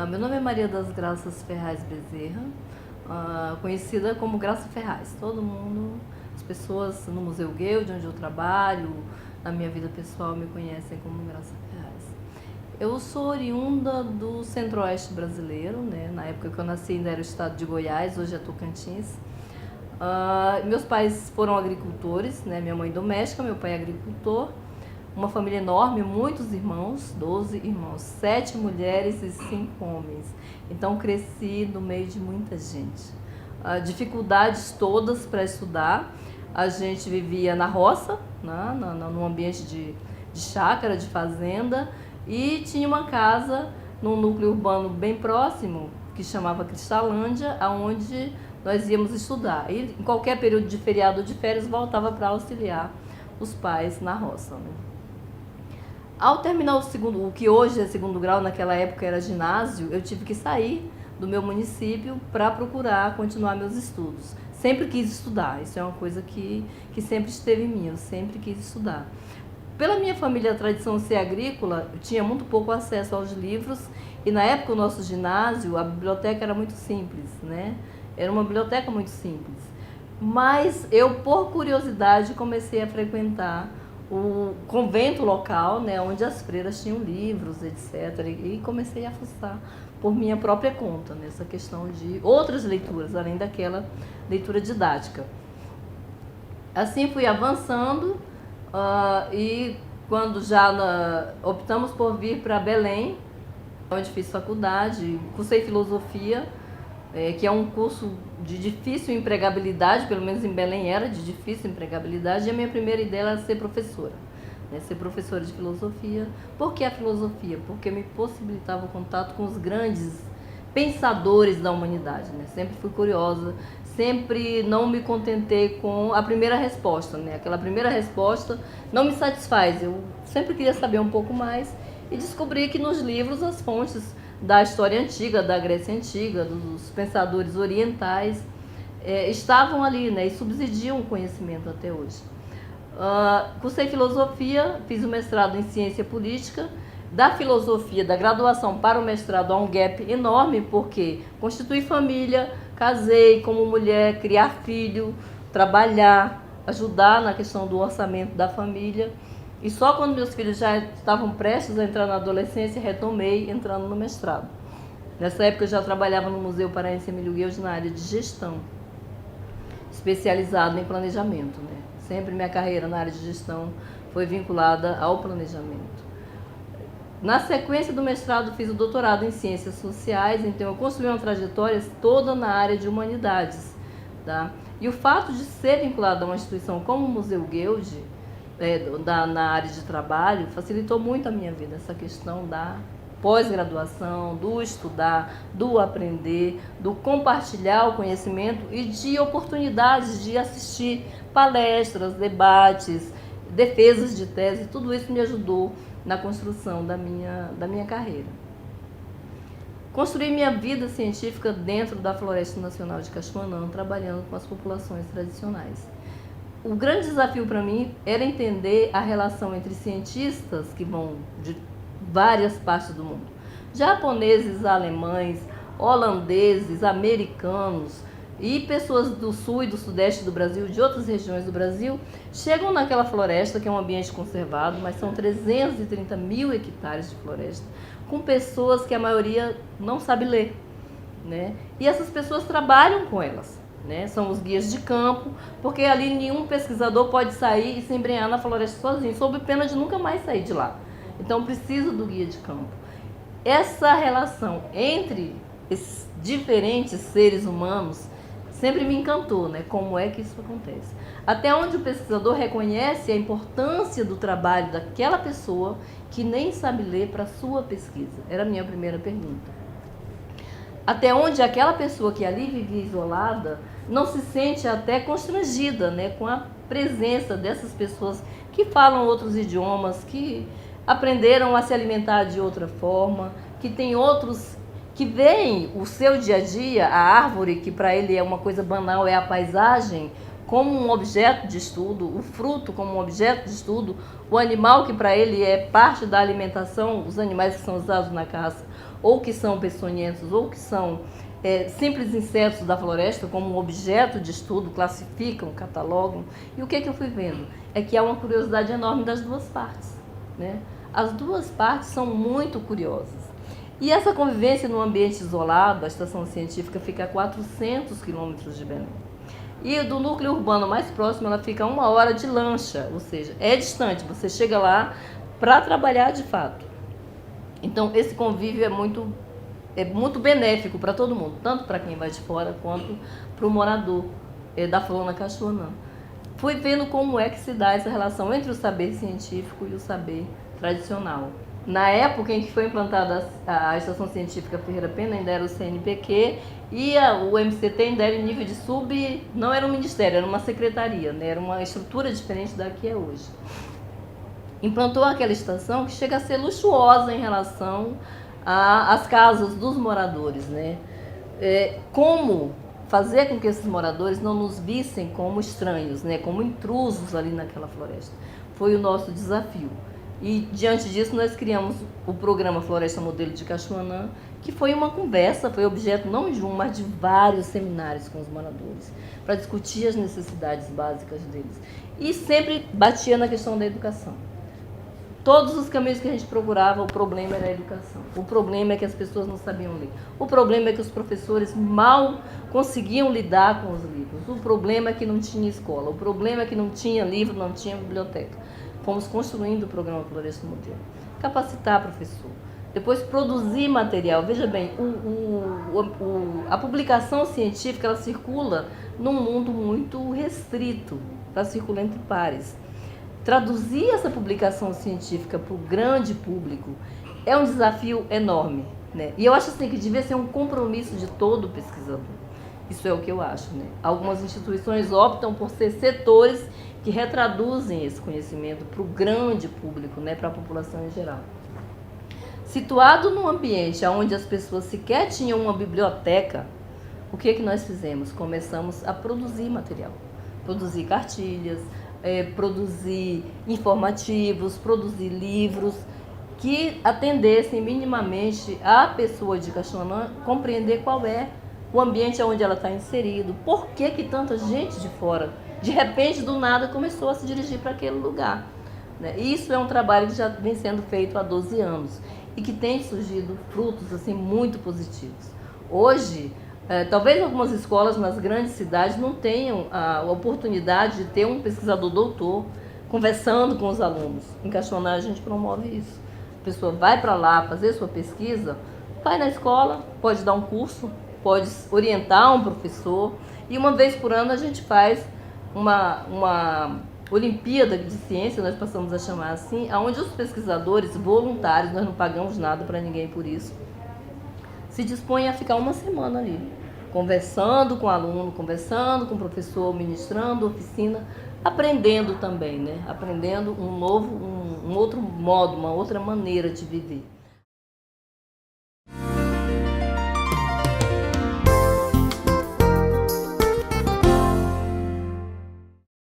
Meu nome é Maria das Graças Ferraz Bezerra, conhecida como Graça Ferraz. Todo mundo, as pessoas no Museu Guild, onde eu trabalho, na minha vida pessoal, me conhecem como Graça Ferraz. Eu sou oriunda do Centro-Oeste brasileiro, né? Na época que eu nasci ainda era o estado de Goiás, hoje é Tocantins. Meus pais foram agricultores, né? Minha mãe doméstica, meu pai agricultor. Uma família enorme, muitos irmãos, 12 irmãos, 7 mulheres e 5 homens. Então cresci no meio de muita gente. Dificuldades todas para estudar. A gente vivia na roça, né, num ambiente de chácara, de fazenda, e tinha uma casa num núcleo urbano bem próximo, que chamava Cristalândia, onde nós íamos estudar. E em qualquer período de feriado ou de férias voltava para auxiliar os pais na roça, né? Ao terminar o que hoje é segundo grau, naquela época era ginásio, eu tive que sair do meu município para procurar continuar meus estudos. Sempre quis estudar, isso é uma coisa que sempre esteve em mim, eu sempre quis estudar. Pela minha família, a tradição ser agrícola, eu tinha muito pouco acesso aos livros e na época o nosso ginásio, a biblioteca era muito simples, né? Era uma biblioteca muito simples. Mas eu, por curiosidade, comecei a frequentar o convento local, né, onde as freiras tinham livros, etc. E comecei a fuçar por minha própria conta, nessa questão de outras leituras, além daquela leitura didática. Assim fui avançando e quando já optamos por vir para Belém, onde fiz faculdade, cursei filosofia, que é um curso de difícil empregabilidade, pelo menos em Belém era de difícil empregabilidade, e a minha primeira ideia era ser professora, né? Ser professora de filosofia. Por que a filosofia? Porque me possibilitava o contato com os grandes pensadores da humanidade, né? Sempre fui curiosa, sempre não me contentei com a primeira resposta, né? Aquela primeira resposta não me satisfaz, eu sempre queria saber um pouco mais e descobri que nos livros as fontes da história antiga, da Grécia Antiga, dos pensadores orientais, estavam ali, né, e subsidiam o conhecimento até hoje. Cursei filosofia, fiz o mestrado em ciência política. Da filosofia, da graduação para o mestrado, há um gap enorme, porque constituir família, casei como mulher, criar filho, trabalhar, ajudar na questão do orçamento da família. E só quando meus filhos já estavam prestes a entrar na adolescência, retomei entrando no mestrado. Nessa época eu já trabalhava no Museu Paraense Emílio Guild na área de gestão, especializado em planejamento, né? Sempre minha carreira na área de gestão foi vinculada ao planejamento. Na sequência do mestrado fiz o doutorado em ciências sociais, então eu construí uma trajetória toda na área de humanidades, tá? E o fato de ser vinculado a uma instituição como o Museu Guild, na área de trabalho, facilitou muito a minha vida, essa questão da pós-graduação, do estudar, do aprender, do compartilhar o conhecimento e de oportunidades de assistir palestras, debates, defesas de tese, tudo isso me ajudou na construção da minha carreira. Construí minha vida científica dentro da Floresta Nacional de Cachoanã, trabalhando com as populações tradicionais. O grande desafio para mim era entender a relação entre cientistas que vão de várias partes do mundo, japoneses, alemães, holandeses, americanos e pessoas do sul e do sudeste do Brasil, de outras regiões do Brasil, chegam naquela floresta, que é um ambiente conservado, mas são 330 mil hectares de floresta, com pessoas que a maioria não sabe ler, né? E essas pessoas trabalham com elas, né? São os guias de campo, porque ali nenhum pesquisador pode sair e se embrenhar na floresta sozinho, sob pena de nunca mais sair de lá. Então precisa do guia de campo. Essa relação entre esses diferentes seres humanos sempre me encantou, né? Como é que isso acontece? Até onde o pesquisador reconhece a importância do trabalho daquela pessoa que nem sabe ler para a sua pesquisa? Era a minha primeira pergunta. Até onde aquela pessoa que ali vive isolada não se sente até constrangida, né, com a presença dessas pessoas que falam outros idiomas, que aprenderam a se alimentar de outra forma, que tem outros que veem o seu dia a dia, a árvore, que para ele é uma coisa banal, é a paisagem, como um objeto de estudo, o fruto como um objeto de estudo, o animal que para ele é parte da alimentação, os animais que são usados na caça, ou que são peçonhentos, ou que são simples insetos da floresta, como um objeto de estudo, classificam, catalogam. E o que eu fui vendo? É que há uma curiosidade enorme das duas partes, né? As duas partes são muito curiosas. E essa convivência num ambiente isolado, a estação científica fica a 400 quilômetros de Belém. E do núcleo urbano mais próximo, ela fica a 1 hora de lancha, ou seja, é distante, você chega lá para trabalhar de fato. Então, esse convívio é muito benéfico para todo mundo, tanto para quem vai de fora quanto para o morador da fauna cachoanã. Fui vendo como é que se dá essa relação entre o saber científico e o saber tradicional. Na época em que foi implantada a Estação Científica Ferreira Pena, ainda era o CNPq, e o MCT ainda era em nível de não era um ministério, era uma secretaria, né? Era uma estrutura diferente da que é hoje. Implantou aquela estação que chega a ser luxuosa em relação às casas dos moradores, né? Como fazer com que esses moradores não nos vissem como estranhos, né? Como intrusos ali naquela floresta. Foi o nosso desafio. E, diante disso, nós criamos o programa Floresta Modelo de Cachoanã, que foi uma conversa, foi objeto não de mas de vários seminários com os moradores, para discutir as necessidades básicas deles. E sempre batia na questão da educação. Todos os caminhos que a gente procurava, o problema era a educação. O problema é que as pessoas não sabiam ler. O problema é que os professores mal conseguiam lidar com os livros. O problema é que não tinha escola. O problema é que não tinha livro, não tinha biblioteca. Fomos construindo o programa Floresta Modelo. Capacitar professor. Depois produzir material. Veja bem, a publicação científica ela circula num mundo muito restrito. Ela circula entre pares. Traduzir essa publicação científica para o grande público é um desafio enorme, né? E eu acho assim, que devia ser um compromisso de todo pesquisador. Isso é o que eu acho, né? Algumas instituições optam por ser setores que retraduzem esse conhecimento para o grande público, né? Para a população em geral. Situado num ambiente onde as pessoas sequer tinham uma biblioteca, o que nós fizemos? Começamos a produzir material, produzir cartilhas, produzir informativos, produzir livros que atendessem minimamente a pessoa de Cachoanã compreender qual é o ambiente onde ela está inserido, por que tanta gente de fora, de repente, do nada, começou a se dirigir para aquele lugar. Né? Isso é um trabalho que já vem sendo feito há 12 anos e que tem surgido frutos assim, muito positivos. Hoje, talvez algumas escolas nas grandes cidades não tenham a oportunidade de ter um pesquisador doutor conversando com os alunos. Em Cachoanã a gente promove isso. A pessoa vai para lá fazer sua pesquisa, vai na escola, pode dar um curso, pode orientar um professor, e uma vez por ano a gente faz uma Olimpíada de Ciência, nós passamos a chamar assim, onde os pesquisadores voluntários, nós não pagamos nada para ninguém por isso, se dispõem a ficar uma semana ali, conversando com o aluno, conversando com o professor, ministrando oficina, aprendendo também, né? Aprendendo um outro modo, uma outra maneira de viver.